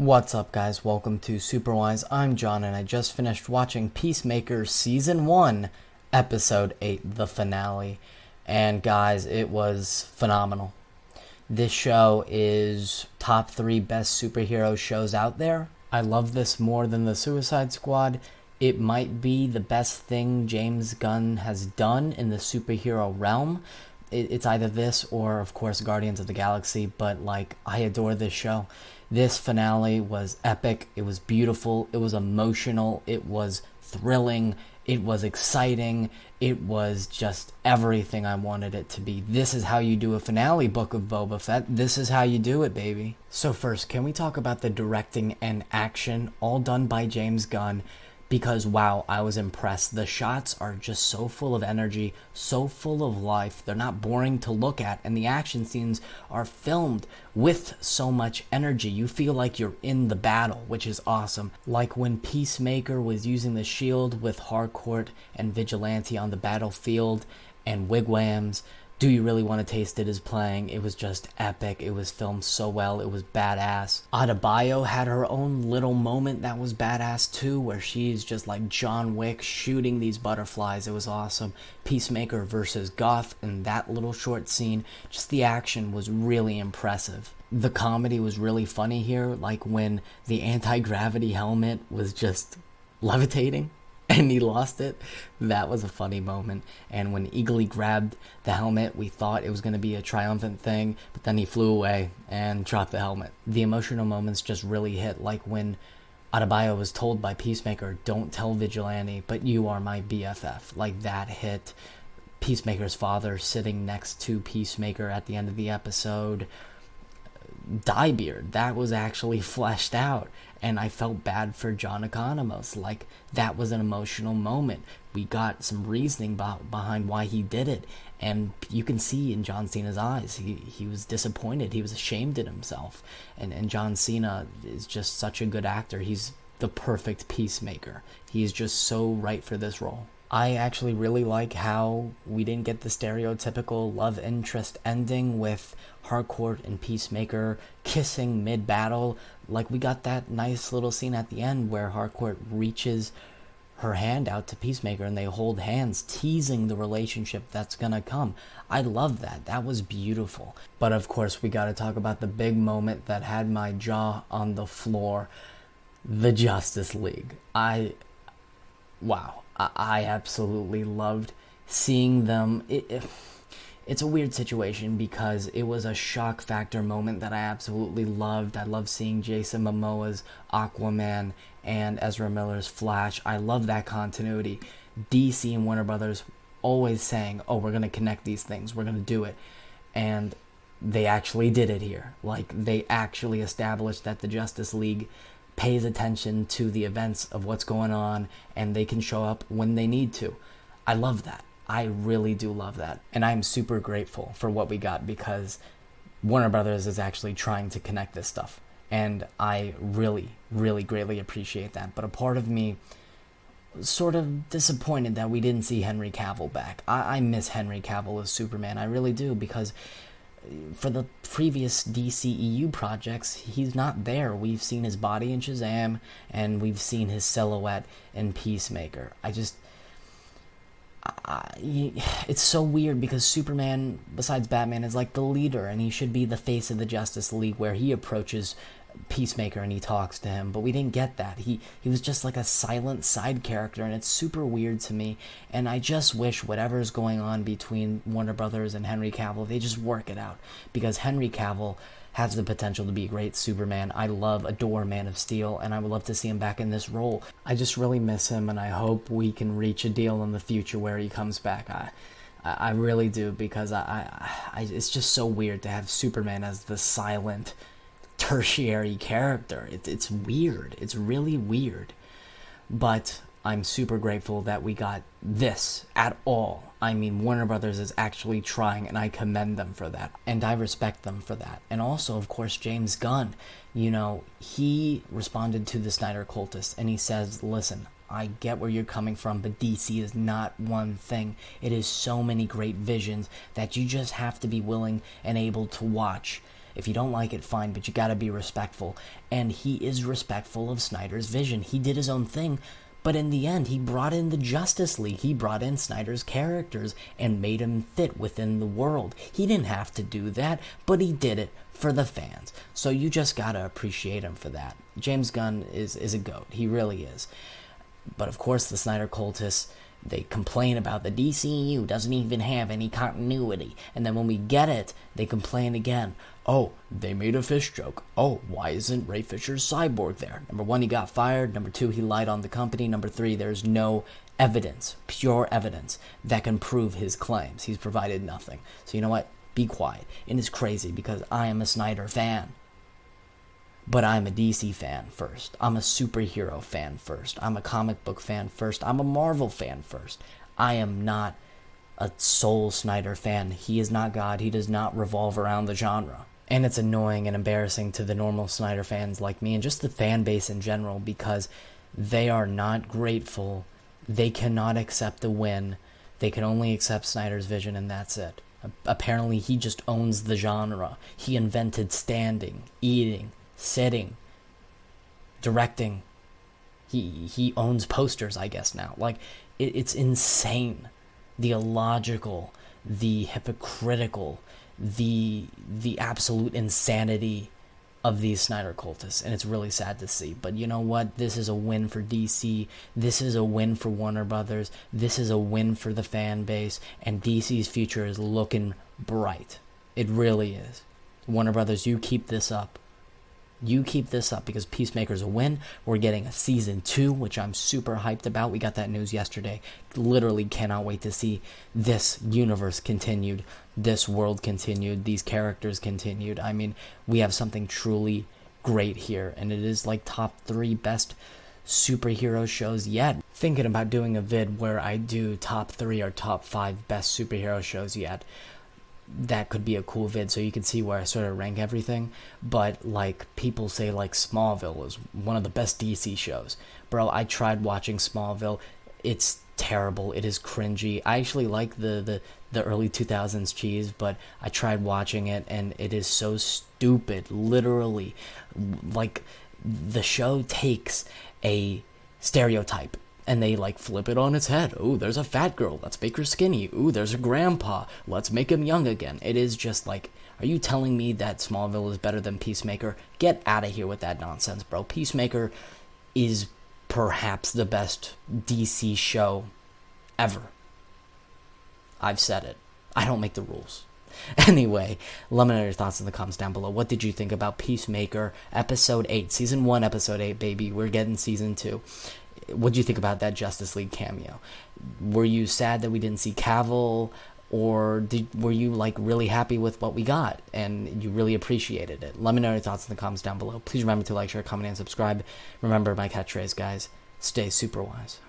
What's up, guys? Welcome to Superwise. I'm John, and I just finished watching Peacemaker Season 1, Episode 8, the finale. And guys, it was phenomenal. This show is top 3 best superhero shows out there. I love this more than the Suicide Squad. It might be the best thing James Gunn has done in the superhero realm. It's either this or, of course, Guardians of the Galaxy, but, I adore this show. This finale was epic, it was beautiful, it was emotional, it was thrilling, it was exciting, it was just everything I wanted it to be. This is how you do a finale, Book of Boba Fett. This is how you do it, baby. So first, can we talk about the directing and action, all done by James Gunn? Because, wow, I was impressed. The shots are just so full of energy, so full of life. They're not boring to look at, and the action scenes are filmed with so much energy. You feel like you're in the battle, which is awesome. Like when Peacemaker was using the shield with Harcourt and Vigilante on the battlefield, and Wigwams. Do You Really Want to Taste It is playing. It was just epic. It was filmed so well. It was badass. Adebayo had her own little moment that was badass too, where she's just like John Wick shooting these butterflies. It was awesome. Peacemaker versus Goth in that little short scene. Just the action was really impressive. The comedy was really funny here, like when the anti-gravity helmet was just levitating and he lost it. That was a funny moment. And when Eagly grabbed the helmet, we thought it was going to be a triumphant thing, but then he flew away and dropped the helmet. The emotional moments just really hit, like when Adebayo was told by Peacemaker, "Don't tell Vigilante, but you are my BFF." Like, that hit. Peacemaker's father sitting next to Peacemaker at the end of the episode. Diebeard, that was actually fleshed out, and I felt bad for John Economos. Like, that was an emotional moment. We got some reasoning behind why he did it, and you can see in John Cena's eyes, he was disappointed, he was ashamed of himself, and John Cena is just such a good actor. He's the perfect Peacemaker. He's just so right for this role. I actually really like how we didn't get the stereotypical love interest ending with Harcourt and Peacemaker kissing mid-battle. Like, we got that nice little scene at the end where Harcourt reaches her hand out to Peacemaker and they hold hands, teasing the relationship that's gonna come. I love that. That was beautiful. But of course, we gotta talk about the big moment that had my jaw on the floor. The Justice League. Wow. I absolutely loved seeing them. It's a weird situation because it was a shock factor moment that I absolutely loved. I love seeing Jason Momoa's Aquaman and Ezra Miller's Flash. I love that continuity. DC and Warner Brothers always saying, "Oh, we're going to connect these things. We're going to do it." And they actually did it here. Like, they actually established that the Justice League pays attention to the events of what's going on, and they can show up when they need to. I love that. I really do love that. And I'm super grateful for what we got, because Warner Brothers is actually trying to connect this stuff. And I really, really greatly appreciate that. But a part of me sort of disappointed that we didn't see Henry Cavill back. I miss Henry Cavill as Superman. I really do, because for the previous DCEU projects, he's not there. We've seen his body in Shazam, and we've seen his silhouette in Peacemaker. It's so weird, because Superman, besides Batman, is like the leader, and he should be the face of the Justice League, where he approaches Peacemaker and he talks to him, but we didn't get that. He was just like a silent side character, and it's super weird to me. And I just wish whatever's going on between Warner Brothers and Henry Cavill, they just work it out, because Henry Cavill has the potential to be a great Superman. I adore Man of Steel, and I would love to see him back in this role. I just really miss him, and I hope we can reach a deal in the future where he comes back. I really do, because it's just so weird to have Superman as the silent tertiary character. It's weird. It's really weird. But I'm super grateful that we got this at all. I mean, Warner Brothers is actually trying, and I commend them for that. And I respect them for that. And also, of course, James Gunn, he responded to the Snyder Cultists, and he says, "Listen, I get where you're coming from, but DC is not one thing. It is so many great visions that you just have to be willing and able to watch. If you don't like it, fine, but you gotta be respectful. And he is respectful of Snyder's vision. He did his own thing, but in the end, he brought in the Justice League. He brought in Snyder's characters and made them fit within the world. He didn't have to do that, but he did it for the fans. So you just gotta appreciate him for that. James Gunn is a GOAT. He really is. But of course, the Snyder cultists, they complain about the DCEU doesn't even have any continuity. And then when we get it, they complain again. Oh, they made a fish joke. Oh, why isn't Ray Fisher's Cyborg there? Number one, he got fired. Number two, he lied on the company. Number three, there's no evidence, pure evidence, that can prove his claims. He's provided nothing. So you know what? Be quiet. And it's crazy because I am a Snyder fan. But I'm a DC fan first. I'm a superhero fan first. I'm a comic book fan first. I'm a Marvel fan first. I am not a sole Snyder fan. He is not God. He does not revolve around the genre. And it's annoying and embarrassing to the normal Snyder fans like me and just the fan base in general because they are not grateful. They cannot accept the win. They can only accept Snyder's vision and that's it. Apparently he just owns the genre. He invented standing, eating, sitting, directing. He owns posters, I guess, now. Like, it's insane. The illogical, the hypocritical, the absolute insanity of these Snyder cultists, and it's really sad to see. But you know what? This is a win for DC. This is a win for Warner Brothers. This is a win for the fan base, and DC's future is looking bright. It really is. Warner Brothers, you keep this up. You keep this up because Peacemaker's a win. We're getting a season 2, which I'm super hyped about. We got that news yesterday. Literally cannot wait to see this universe continued, this world continued, these characters continued. I mean, we have something truly great here, and it is like top 3 best superhero shows yet. Thinking about doing a vid where I do top 3 or top 5 best superhero shows yet. That could be a cool vid so you can see where I sort of rank everything. But like people say, like Smallville is one of the best DC shows. Bro, I tried watching Smallville. It's terrible. It is cringy. I actually like the early 2000s cheese, but I tried watching it and it is so stupid. Literally, like the show takes a stereotype and they like flip it on its head. Ooh, there's a fat girl. Let's make her skinny. Ooh, there's a grandpa. Let's make him young again. It is just like, are you telling me that Smallville is better than Peacemaker? Get out of here with that nonsense, bro. Peacemaker is perhaps the best DC show ever. I've said it. I don't make the rules. Anyway, let me know your thoughts in the comments down below. What did you think about Peacemaker Episode 8? Season 1, Episode 8, baby. We're getting Season 2. What do you think about that Justice League cameo? Were you sad that we didn't see Cavill, or were you like really happy with what we got and you really appreciated it? Let me know your thoughts in the comments down below. Please remember to like, share, comment, and subscribe. Remember my catchphrase, guys. Stay super wise.